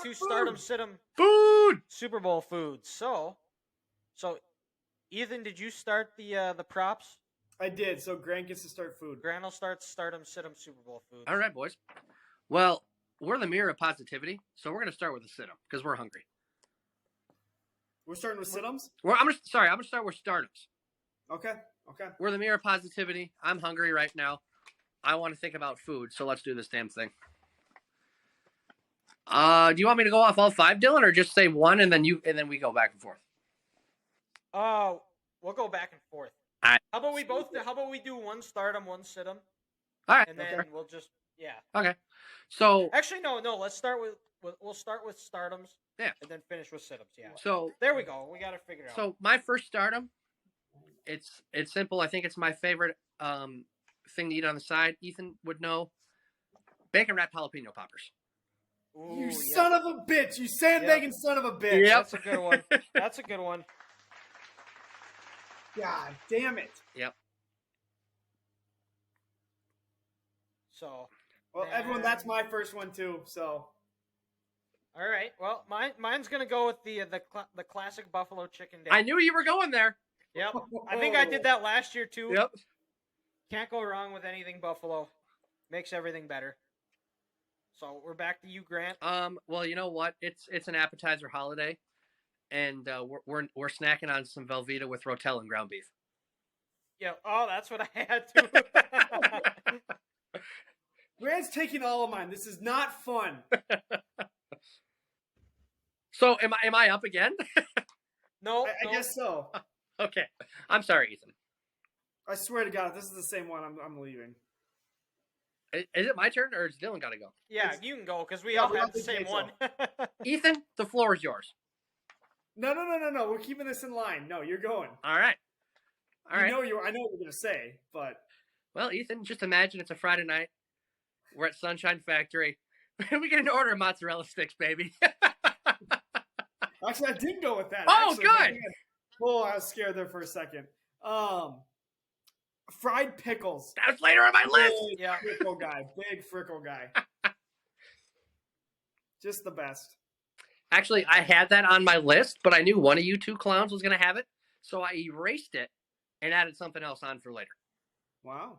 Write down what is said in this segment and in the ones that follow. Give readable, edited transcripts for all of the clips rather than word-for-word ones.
to Stardom Sit-em Food. Super Bowl foods. So Ethan, did you start the props? I did. So Grant gets to start food. Grant will start Stardom Sit-em Super Bowl foods. All right, boys. Well, we're the mirror of positivity, so we're going to start with the sit-em because we're hungry. We're starting with sit-ems? I'm going to start with stardoms. Okay. We're the mirror of positivity. I'm hungry right now. I want to think about food, so let's do this damn thing. Do you want me to go off all five, Dylan, or just say one and then we go back and forth? We'll go back and forth. All right. How about we do one Stardom, one Sit-em? All right. And then we'll just Okay. So actually no. Let's start we'll start with Stardoms. Yeah. And then finish with Sit-ems. Yeah. So there we go. We got to figure it out. So my first Stardom, it's simple. I think it's my favorite thing to eat on the side. Ethan would know. Bacon wrapped jalapeno poppers. Ooh, you son of a bitch! You sandbagging son of a bitch! Yep. That's a good one. That's a good one. God damn it! Yep. So. Well, everyone, that's my first one too. So. All right. Well, mine's gonna go with the classic buffalo chicken dip. I knew you were going there. Yep. I think I did that last year too. Yep. Can't go wrong with anything buffalo. Makes everything better. So we're back to you, Grant. Well, you know what? It's an appetizer holiday, and we're snacking on some Velveeta with Rotel and ground beef. Yeah. Oh, that's what I had to. Grant's taking all of mine. This is not fun. So am I up again? No, I guess so. Okay. I'm sorry, Ethan. I swear to God, if this is the same one, I'm leaving. Is it my turn, or has Dylan got to go? Yeah, you can go, because we all have the same one. Ethan, the floor is yours. No. We're keeping this in line. No, you're going. All right. I know what you're going to say, but... Well, Ethan, just imagine it's a Friday night. We're at Sunshine Factory. We get an order of mozzarella sticks, baby. Actually, I did go with that. Oh, good. Oh, I was scared there for a second. Fried pickles. That's later on my list. Big frickle guy. Big frickle guy. Just the best. Actually, I had that on my list, but I knew one of you two clowns was going to have it, so I erased it and added something else on for later. Wow.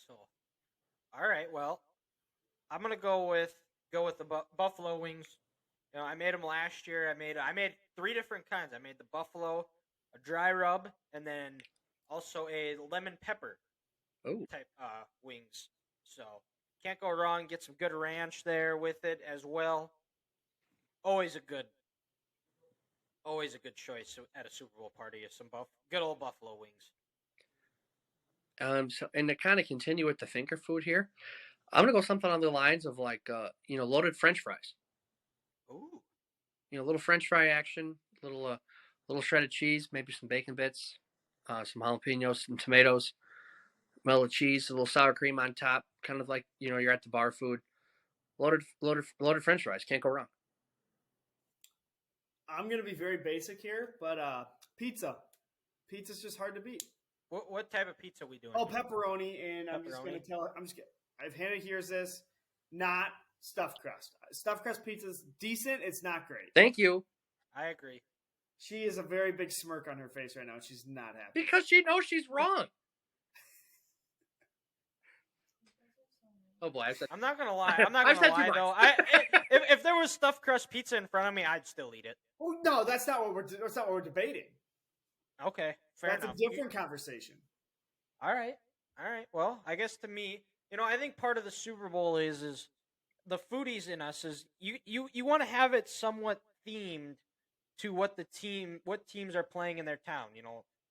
So, all right. Well, I'm gonna go with the buffalo wings. You know, I made them last year. I made 3 different kinds. I made the buffalo, a dry rub, and then also a lemon pepper type wings. So can't go wrong. Get some good ranch there with it as well. Always a good choice at a Super Bowl party is some good old buffalo wings. So, and to kind of continue with the finger food here, I'm gonna go something on the lines of like loaded French fries. Ooh. Little French fry action, little shredded cheese, maybe some bacon bits, some jalapenos, some tomatoes, melted cheese, a little sour cream on top, kind of like you're at the bar food. Loaded French fries, can't go wrong. I'm gonna be very basic here, but pizza. Pizza's just hard to beat. What type of pizza are we doing? Oh, pepperoni, and pepperoni. I'm just gonna tell. I've handed here's this, not stuffed crust. Stuffed crust pizza's decent. It's not great. Thank you. I agree. She is a very big smirk on her face right now. She's not happy because she knows she's wrong. Oh boy! I'm not gonna lie. I'm not gonna lie though. If there was stuffed crust pizza in front of me, I'd still eat it. Oh, no, that's not what we're debating. Okay, fair enough. That's a different conversation. All right. Well, I guess to me, I think part of the Super Bowl is the foodies in us is you want to have it somewhat themed to what teams are playing in their town.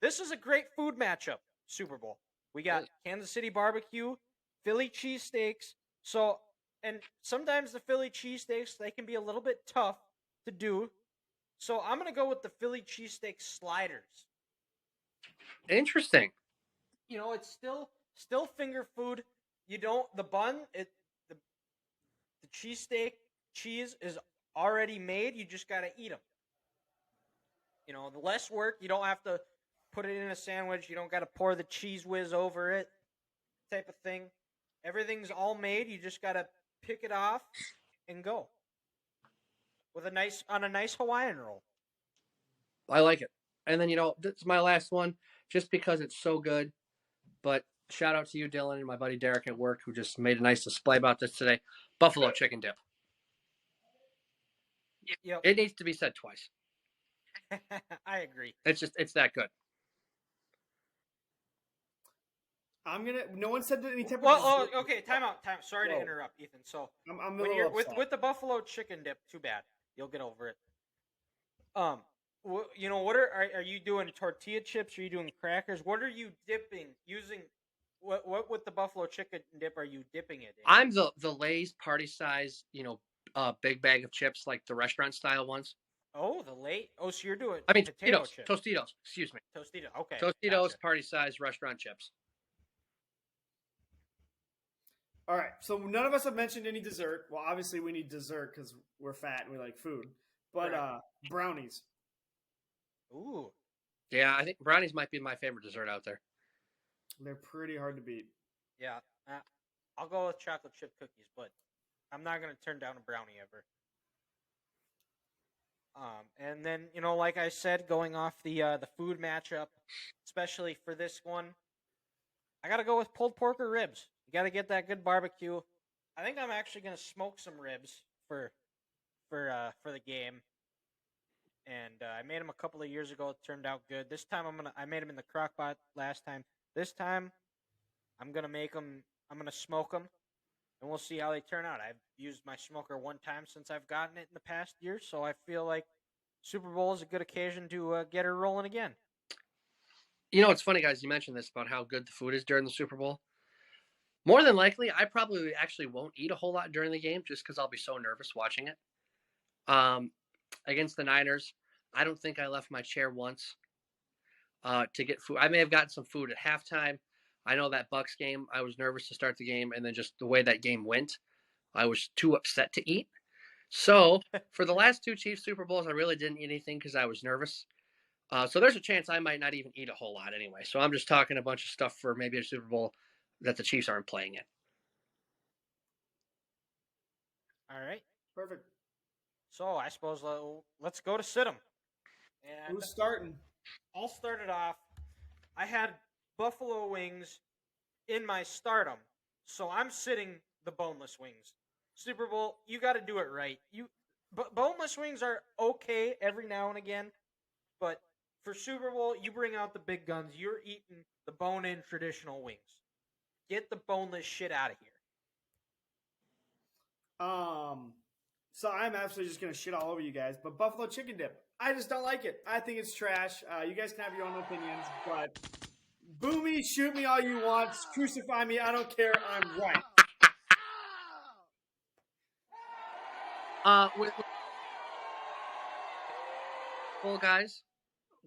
This is a great food matchup. Super Bowl. We got Kansas City barbecue, Philly cheesesteaks. So, and sometimes the Philly cheesesteaks, they can be a little bit tough to do. So I'm gonna go with the Philly cheesesteak sliders. Interesting. It's still finger food. The bun, the cheesesteak cheese is already made. You just gotta eat them. The less work. You don't have to put it in a sandwich. You don't gotta pour the cheese whiz over it, type of thing. Everything's all made. You just gotta pick it off and go. with a nice Hawaiian roll. I like it. And then, this is my last one just because it's so good. But shout out to you, Dylan, and my buddy Derek at work who just made a nice display about this today. Buffalo chicken dip. Yep. It needs to be said twice. I agree. It's that good. No one said any type of. Well, okay, time out. Sorry to Whoa. interrupt, Ethan. So I'm when you're with the buffalo chicken dip, too bad. You'll get over it. What are you doing? Tortilla chips? Are you doing crackers? What are you dipping? Using what with the buffalo chicken dip are you dipping it in? I'm the Lay's party size, big bag of chips like the restaurant style ones. Oh, the late. Oh, so you're doing. I mean, potato chips. Tostitos. Excuse me. Tostito. Okay. Tostitos Gotcha. party size restaurant chips. All right, so none of us have mentioned any dessert. Well, obviously we need dessert because we're fat and we like food. But Right. Brownies. Ooh. Yeah, I think brownies might be my favorite dessert out there. They're pretty hard to beat. Yeah. I'll go with chocolate chip cookies, but I'm not gonna turn down a brownie ever. And then like I said, going off the food matchup, especially for this one, I gotta go with pulled pork or ribs. You gotta get that good barbecue. I think I'm actually gonna smoke some ribs for the game. And I made them a couple of years ago. It turned out good. This time I made them in the crock pot last time. This time I'm gonna make them. I'm gonna smoke them, and we'll see how they turn out. I've used my smoker one time since I've gotten it in the past year, so I feel like Super Bowl is a good occasion to get her rolling again. It's funny, guys. You mentioned this about how good the food is during the Super Bowl. More than likely, I probably actually won't eat a whole lot during the game just because I'll be so nervous watching it. Against the Niners, I don't think I left my chair once to get food. I may have gotten some food at halftime. I know that Bucs game, I was nervous to start the game, and then just the way that game went, I was too upset to eat. So for the last two Chiefs Super Bowls, I really didn't eat anything because I was nervous. So there's a chance I might not even eat a whole lot anyway. So I'm just talking a bunch of stuff for maybe a Super Bowl that the Chiefs aren't playing in. All right. Perfect. So I suppose let's go to sit 'em. And Who's starting? I'll start it off. I had buffalo wings in my stardom, so I'm sitting the boneless wings. Super Bowl, you got to do it right. Boneless wings are okay every now and again, but for Super Bowl, you bring out the big guns. You're eating the bone-in traditional wings. Get the boneless shit out of here. So I'm absolutely just gonna shit all over you guys, but buffalo chicken dip, I just don't like it. I think it's trash. You guys can have your own opinions, but boo me, shoot me all you want, crucify me, I don't care. I'm right. Well, guys,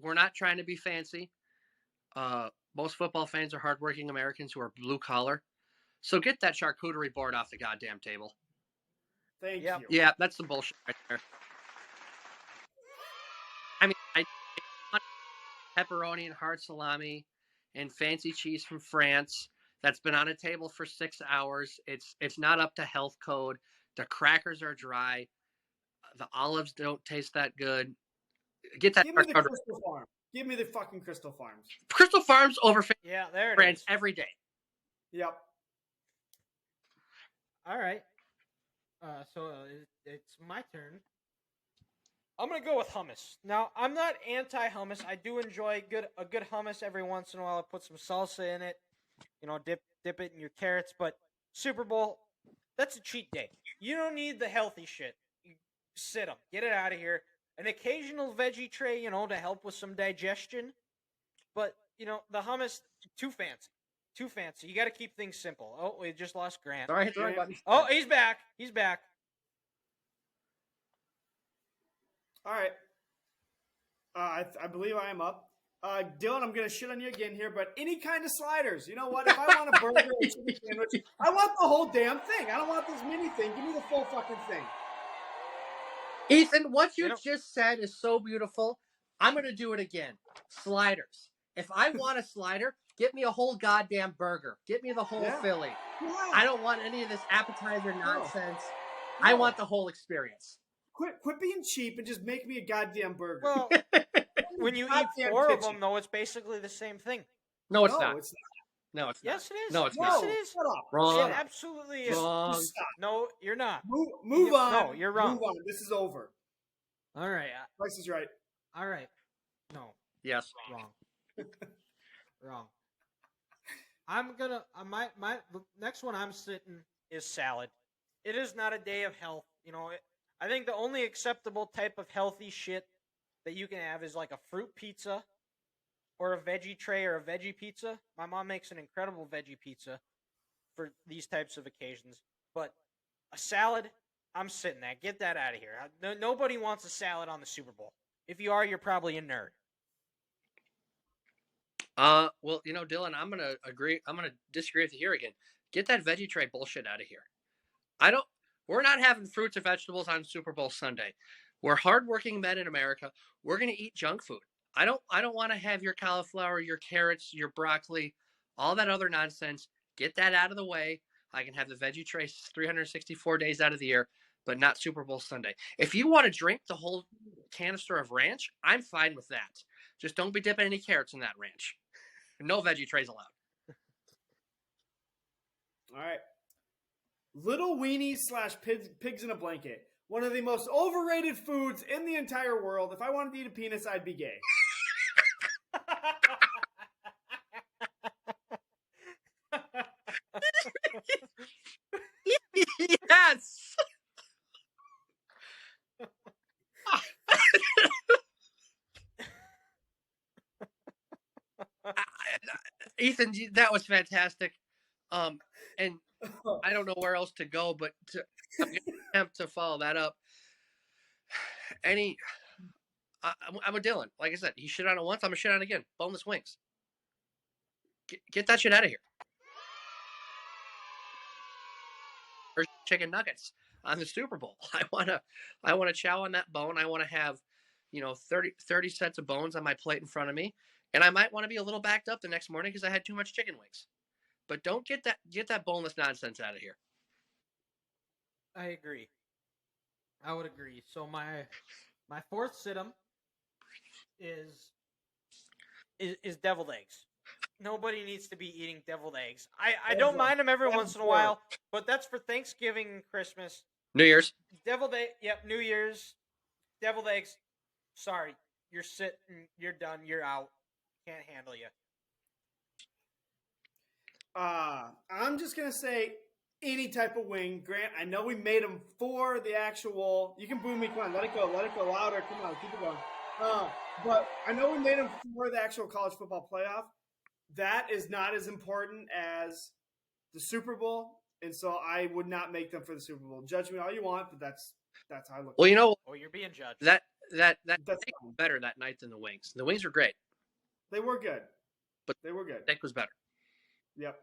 we're not trying to be fancy. Most football fans are hardworking Americans who are blue collar. So get that charcuterie board off the goddamn table. Thank Yep. you. Yeah, that's some bullshit right there. I mean, I want pepperoni and hard salami and fancy cheese from France that's been on a table for 6 hours. It's not up to health code. The crackers are dry. The olives don't taste that good. Get that Give me the charcuterie. Crystal Farm. Give me the fucking Crystal Farms. Crystal Farms over Yeah, there it France is. every day. Yep. All right. So it's my turn. I'm gonna go with hummus. Now I'm not anti-hummus. I do enjoy a good hummus every once in a while. I put some salsa in it. Dip it in your carrots. But Super Bowl, that's a cheat day. You don't need the healthy shit. You sit them. Get it out of here. An occasional veggie tray, to help with some digestion. But the hummus, too fancy. Too fancy. You got to keep things simple. Oh, we just lost Grant. Sorry, hit the right button. Oh, he's back. He's back. All right. I believe I am up. Dylan, I'm going to shit on you again here, but any kind of sliders. You know what? If I want a burger or a chicken sandwich, I want the whole damn thing. I don't want this mini thing. Give me the full fucking thing. Ethan, what you You know- just said is so beautiful. I'm going to do it again. Sliders. If I want a slider, get me a whole goddamn burger. Get me the whole Yeah. Philly. Yeah. I don't want any of this appetizer nonsense. I want the whole experience. quit being cheap and just make me a goddamn burger. Well, when you eat Goddamn 4 of kitchen. them, though, it's basically the same thing. No, it's no, not. it's No, it's Yes, it is. No, it's not. yes, No, it is. shut up. Wrong. Shut It up. absolutely is. Wrong. Just stop. No, you're not. Move on. No, you're wrong. Move on. This is over. All right. Price is right. All right. No, Yes. wrong. Wrong. I'm gonna my the next one I'm sitting is salad. It is not a day of health. I think the only acceptable type of healthy shit that you can have is like a fruit pizza or a veggie tray or a veggie pizza. My mom makes an incredible veggie pizza for these types of occasions. But a salad, I'm sitting that. Get that out of here. Nobody wants a salad on the Super Bowl. If you are, you're probably a nerd. Well, Dylan, I'm gonna agree. I'm gonna disagree with you here again. Get that veggie tray bullshit out of here. We're not having fruits and vegetables on Super Bowl Sunday. We're hardworking men in America. We're gonna eat junk food. I don't want to have your cauliflower, your carrots, your broccoli, all that other nonsense. Get that out of the way. I can have the veggie tray 364 days out of the year, but not Super Bowl Sunday. If you want to drink the whole canister of ranch, I'm fine with that. Just don't be dipping any carrots in that ranch. No veggie trays allowed. All right. Little weenies / pigs in a blanket. One of the most overrated foods in the entire world. If I wanted to eat a penis, I'd be gay. Yes. Ethan, that was fantastic. And I don't know where else to go, but I'm going to attempt to follow that up. I'm a Dylan. Like I said, he shit on it once. I'm going to shit on it again. Boneless wings. Get that shit out of here. Or chicken nuggets on the Super Bowl. I want to chow on that bone. I want to have, 30 sets of bones on my plate in front of me. And I might want to be a little backed up the next morning because I had too much chicken wings. But don't get that boneless nonsense out of here. I agree. I would agree. So my fourth situm is deviled eggs. Nobody needs to be eating deviled eggs. I don't mind them every once in a while, but that's for Thanksgiving and Christmas. New Year's. Deviled egg. Yep, New Year's. Deviled eggs. Sorry, you're sitting. You're done. You're out. Can't handle you. I'm just gonna say any type of wing. Grant, I know we made them for the actual. You can boo me. Come on, let it go louder. Come on, keep it going. But I know we made them for the actual college football playoff. That is not as important as the Super Bowl, and so I would not make them for the Super Bowl. Judge me all you want, but that's how I look. Well, you're being judged. That That's steak was better that night than the wings. The wings were great, they were good, but they were good. steak was better. Yep.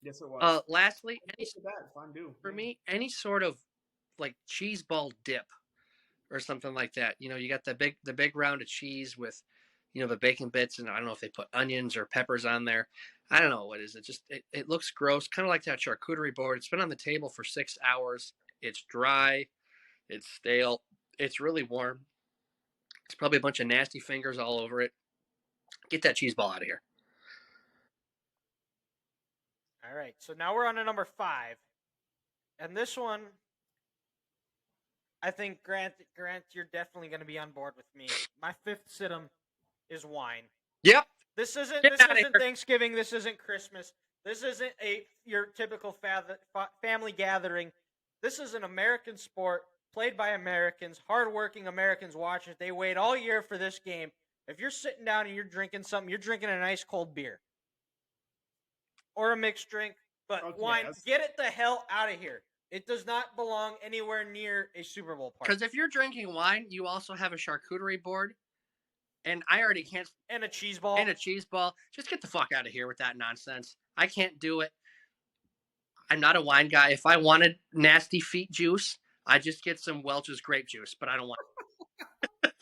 Yes, it was. Lastly, for me, any sort of like cheese ball dip or something like that. You got the big round of cheese with, the bacon bits, and I don't know if they put onions or peppers on there. I don't know what it is. It looks gross, kind of like that charcuterie board. It's been on the table for 6 hours. It's dry. It's stale. It's really warm. It's probably a bunch of nasty fingers all over it. Get that cheese ball out of here. All right, so now we're on to number 5, and this one, I think Grant, you're definitely going to be on board with me. My 5th situm is wine. Yep. This isn't Get outta here. Thanksgiving. This isn't Christmas. This isn't your typical family gathering. This is an American sport played by Americans. Hardworking Americans watch it. They wait all year for this game. If you're sitting down and you're drinking something, you're drinking an ice cold beer or a mixed drink, but wine. Get it the hell out of here. It does not belong anywhere near a Super Bowl party. Because if you're drinking wine, you also have a charcuterie board, and I already can't. And a cheese ball. Just get the fuck out of here with that nonsense. I can't do it. I'm not a wine guy. If I wanted nasty feet juice, I'd just get some Welch's grape juice, but I don't want it.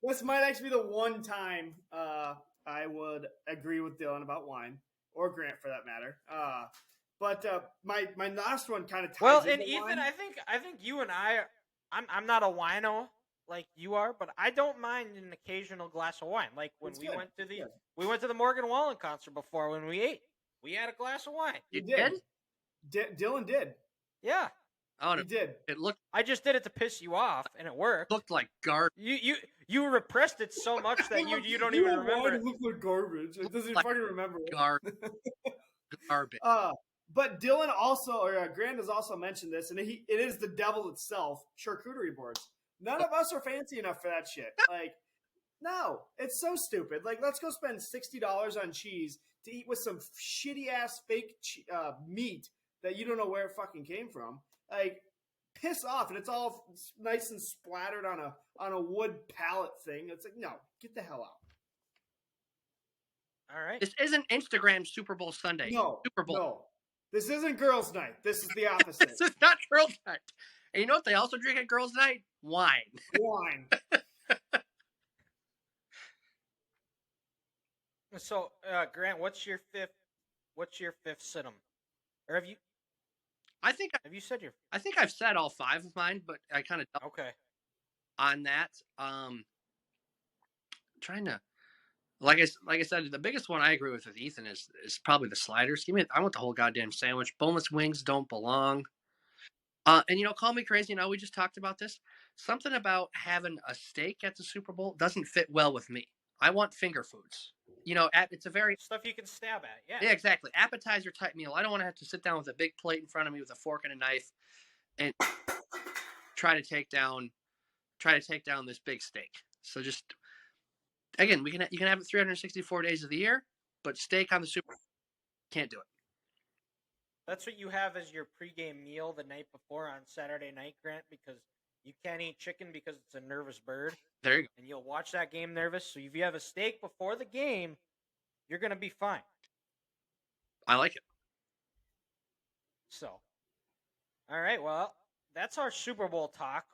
This might actually be the one time I would agree with Dylan about wine, or Grant for that matter. But my last one kind of ties into and Ethan, wine. I think you and I I'm not a wino like you are, but I don't mind an occasional glass of wine. Like when It's we good. went to the Good. we went to the Morgan Wallen concert before when we ate. We had a glass of wine. You You did. Dylan did. Yeah. Oh, He did. it looked I just did it to piss you off and it worked. like garbage. You repressed it so much that you don't even remember it. Look like garbage. It doesn't Like fucking remember it. Garbage. But Dylan also, or Grant has also mentioned this, and it is the devil itself, charcuterie boards. None of us are fancy enough for that shit. Like, no, it's so stupid. Like, let's go spend $60 on cheese to eat with some shitty ass fake meat that you don't know where it fucking came from. Like, piss off, and it's all nice and splattered on a wood pallet thing. It's like, no, get the hell out. All right. This isn't Instagram Super Bowl Sunday. No, Super Bowl. no. This isn't girls' night. This is the opposite. This is not girls' night. And you know what they also drink at girls' night? Wine. Wine. So, Grant, what's your fifth symptom? Or have you I think said your I've said all 5 of mine, but I kind of okay? on that. Trying to like I said, the biggest one I agree with Ethan is probably the sliders. I want the whole goddamn sandwich. Boneless wings don't belong. And call me crazy. We just talked about this. Something about having a steak at the Super Bowl doesn't fit well with me. I want finger foods. It's a very Stuff you can stab at. Yeah. yeah, exactly. Appetizer type meal. I don't want to have to sit down with a big plate in front of me with a fork and a knife and try to take down this big steak. So just again, you can have it 364 days of the year, but steak on the Super Bowl, can't do it. That's what you have as your pregame meal the night before on Saturday night, Grant, because you can't eat chicken because it's a nervous bird, There you go. and you'll watch that game nervous. So if you have a steak before the game, you're gonna be fine. I like it. So, all right, well, that's our Super Bowl talk.